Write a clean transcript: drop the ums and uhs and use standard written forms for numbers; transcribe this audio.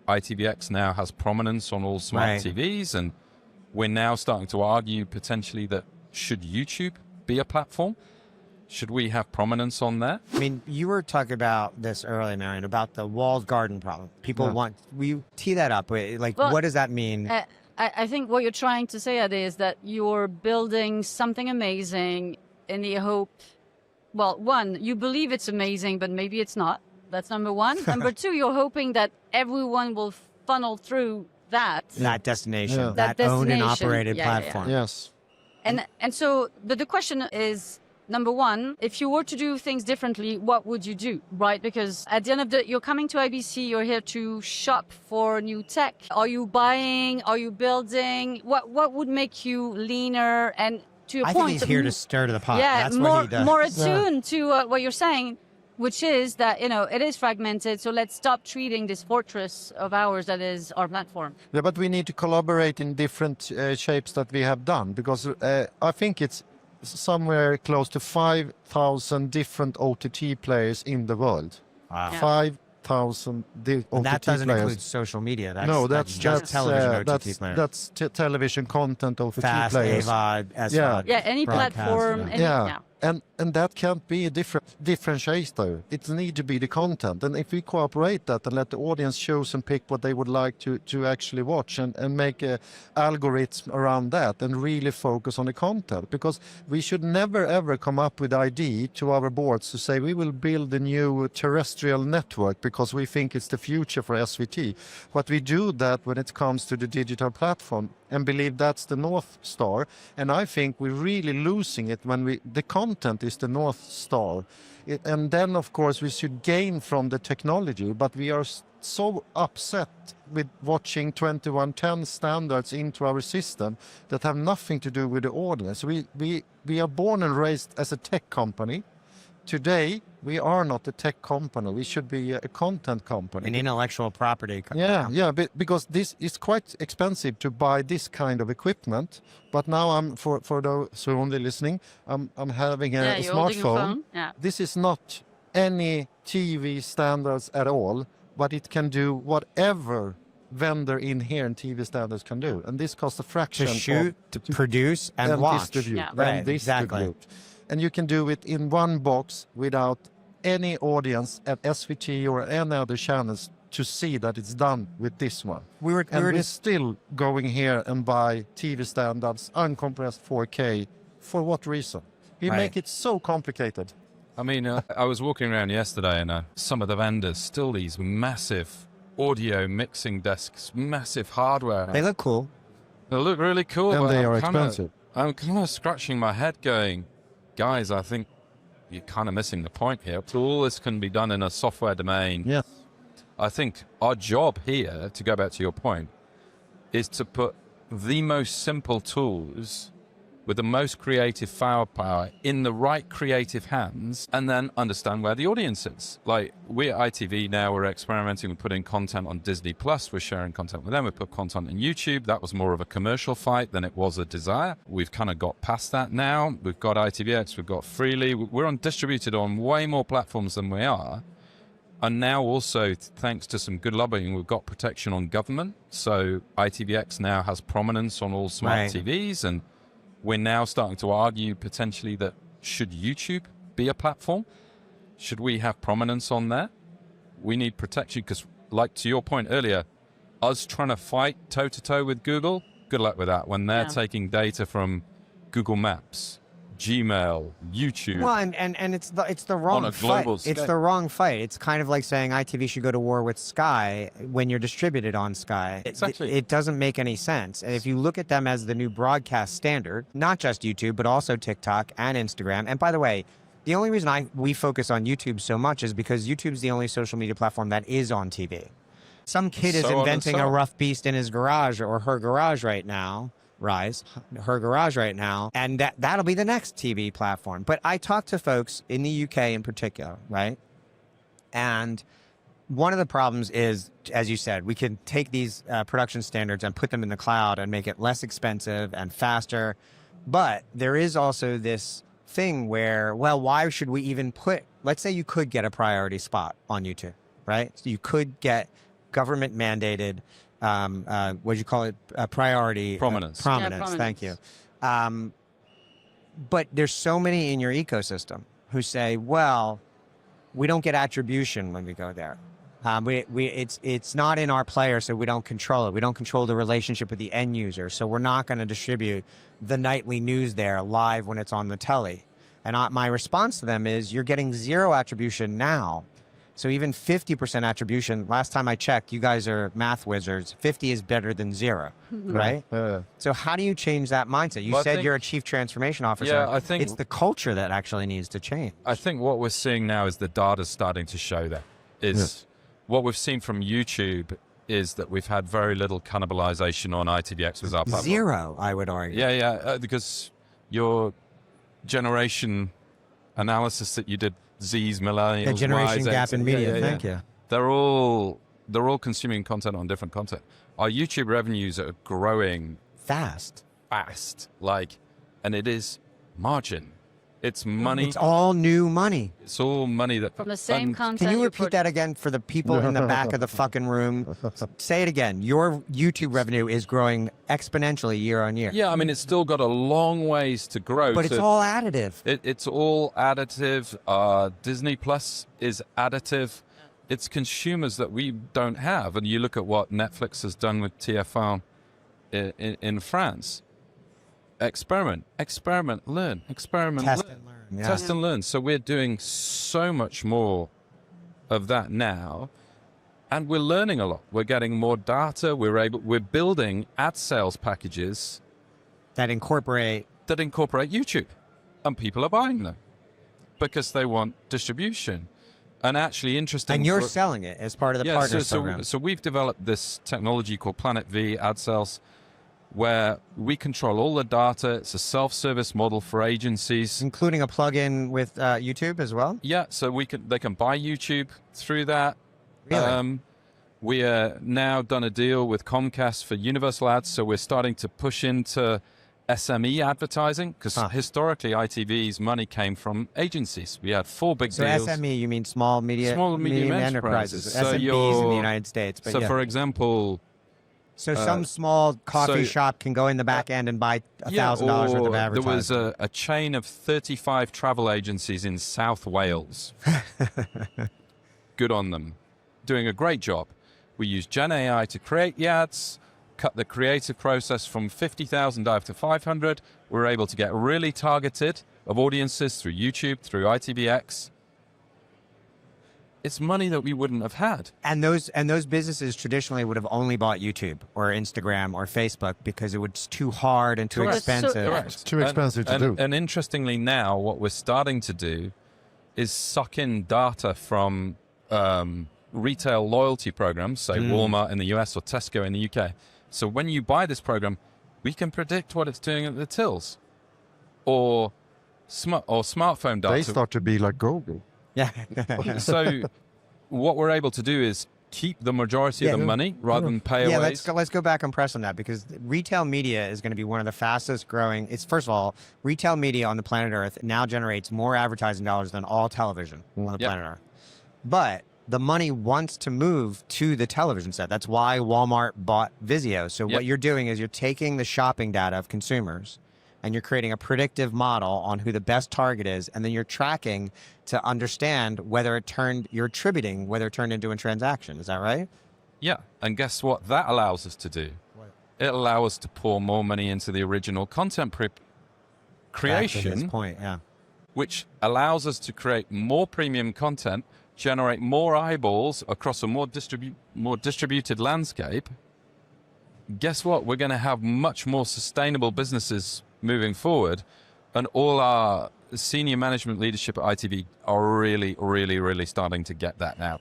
ITVX now has prominence on all smart TVs, and we're now starting to argue potentially that should YouTube be a platform? Should we have prominence on there? I mean, you were talking about this earlier, Marion, about the walled garden problem. People want, will you tee that up? Like, what does that mean? I think what you're trying to say, Adde, is that you're building something amazing in the hope, well, one, you believe it's amazing, but maybe it's not. That's number one. Number two, you're hoping that everyone will funnel through that destination, that owned and operated platform. Yes. And so, but the question is, number one, if you were to do things differently, what would you do, right? Because at the end of the, you're coming to IBC, you're here to shop for new tech. Are you buying? Are you building? What would make you leaner? And to your point, I think he's here to stir to the pot. Yeah, that's what he does. More attuned to what you're saying, which is that, it is fragmented. So let's stop treating this fortress of ours that is our platform. Yeah, but we need to collaborate in different shapes that we have done, because I think it's somewhere close to 5,000 different OTT players in the world. Wow. Yeah. 5,000 OTT players. That doesn't include social media. That's just television OTT players. That's television content OTT Fast, players. AVOD, SVOD. Yeah, any platform. And that can't be a differentiator. It needs to be the content. And if we cooperate that and let the audience choose and pick what they would like to actually watch, and make a algorithm around that and really focus on the content. Because we should never ever come up with idea to our boards to say we will build a new terrestrial network because we think it's the future for SVT. But we do that when it comes to the digital platform and believe that's the North Star. And I think we're really losing it when the content is the North Star. And then, of course, we should gain from the technology, but we are so upset with watching 2110 standards into our system that have nothing to do with the audience. We are born and raised as a tech company. Today, we are not a tech company. We should be a content company. An intellectual property company. Because this is quite expensive to buy this kind of equipment. But now I'm, for those who are only listening, I'm having a smartphone. Yeah. This is not any TV standards at all, but it can do whatever vendor in here in TV standards can do. And this costs a fraction. To shoot, to produce, and watch. Distribute. Yeah. And distribute. And you can do it in one box without any audience at SVT or any other channels to see that it's done with this one. We're still going here and buy TV standards, uncompressed 4K. For what reason? We make it so complicated. I mean, I was walking around yesterday, and some of the vendors, still these massive audio mixing desks, massive hardware. They look cool. They look really cool. And they are expensive. I'm kind of scratching my head going, guys, I think you're kind of missing the point here. All this can be done in a software domain. Yes. I think our job here, to go back to your point, is to put the most simple tools with the most creative firepower in the right creative hands, and then understand where the audience is. Like, we're at ITV now, we're experimenting with putting content on Disney Plus, we're sharing content with them, we put content on YouTube. That was more of a commercial fight than it was a desire. We've kind of got past that now. We've got ITVX, we've got Freely, we're distributed on way more platforms than we are. And now also, thanks to some good lobbying, we've got protection on government. So ITVX now has prominence on all smart TVs, and we're now starting to argue potentially that should YouTube be a platform? Should we have prominence on there? We need protection because, like to your point earlier, us trying to fight toe-to-toe with Google, good luck with that when they're taking data from Google Maps, Gmail, YouTube. Well, and it's the wrong fight. It's the wrong fight. It's kind of like saying ITV should go to war with Sky when you're distributed on Sky. Exactly. It doesn't make any sense. And if you look at them as the new broadcast standard, not just YouTube, but also TikTok and Instagram. And by the way, the only reason we focus on YouTube so much is because YouTube's the only social media platform that is on TV. Some kid is inventing a rough beast in his garage or her garage right now. Her garage right now, and that'll be the next TV platform. But I talk to folks in the UK in particular, right? And one of the problems is, as you said, we can take these production standards and put them in the cloud and make it less expensive and faster. But there is also this thing where, well, why should we even let's say you could get a priority spot on YouTube, right? So you could get government mandated, what do you call it? Priority. Prominence. Prominence. Thank you. But there's so many in your ecosystem who say, well, we don't get attribution when we go there. It's not in our player, so we don't control it. We don't control the relationship with the end user, so we're not going to distribute the nightly news there live when it's on the telly. And my response to them is, you're getting zero attribution now. So even 50% attribution, last time I checked, you guys are math wizards, 50 is better than zero, right? So how do you change that mindset? You said you're a chief transformation officer. Yeah, I think it's the culture that actually needs to change. I think what we're seeing now is the data's starting to show that. What we've seen from YouTube is that we've had very little cannibalization on ITVX with our platform. Zero, I would argue. Because your generation analysis that you did, Z's, millennials, the generation Y's, gap X, in media. Thank you. They're all consuming content on different content. Our YouTube revenues are growing fast, and it is margin. It's money. It's all new money. It's all money that from the same content. Can you repeat that again for the people in the back of the fucking room? Say it again. Your YouTube revenue is growing exponentially year on year. Yeah, I mean, it's still got a long ways to grow. But it's all additive. It's all additive. Disney Plus is additive. It's consumers that we don't have. And you look at what Netflix has done with TF1 in France. Experiment, learn. Test and learn. Yeah. Test and learn. So we're doing so much more of that now, and we're learning a lot. We're getting more data. We're building ad sales packages that incorporate YouTube, and people are buying them because they want distribution. And actually, interesting. And you're selling it as part of the partner program. So we've developed this technology called Planet V ad sales, where we control all the data. It's a self-service model for agencies, including a plug-in with YouTube as well. Yeah, so they can buy YouTube through that. Really? We are now done a deal with Comcast for universal ads, so we're starting to push into SME advertising, because historically ITV's money came from agencies. We had 4 big deals. So SME, you mean small medium enterprises. So SMBs in the United States. But for example. So some small coffee shop can go in the back end and buy $1,000 worth of advertising. There was a chain of 35 travel agencies in South Wales. Good on them. Doing a great job. We use Gen AI to create the ads, cut the creative process from 50,000 down to 500. We're able to get really targeted of audiences through YouTube, through ITVX. It's money that we wouldn't have had. And those businesses traditionally would have only bought YouTube or Instagram or Facebook because it was too hard and too expensive. It's too expensive to do. And interestingly now, what we're starting to do is suck in data from retail loyalty programs, say Walmart in the US or Tesco in the UK. So when you buy this program, we can predict what it's doing at the tills. Or smartphone data. They start to be like Google. Yeah. So what we're able to do is keep the majority of the money rather than pay away. Let's go back and press on that, because retail media is going to be one of the fastest growing. It's, first of all, retail media on the planet Earth now generates more advertising dollars than all television on the planet Earth. But the money wants to move to the television set. That's why Walmart bought Vizio. So what you're doing is you're taking the shopping data of consumers and you're creating a predictive model on who the best target is, and then you're tracking to understand whether you're attributing whether it turned into a transaction. Is that right? Yeah, and guess what that allows us to do? What? It allows us to pour more money into the original content creation. Back to this point, yeah. Which allows us to create more premium content, generate more eyeballs across a more distributed landscape. Guess what? We're going to have much more sustainable businesses moving forward, and all our senior management leadership at ITV are really, really, really starting to get that now.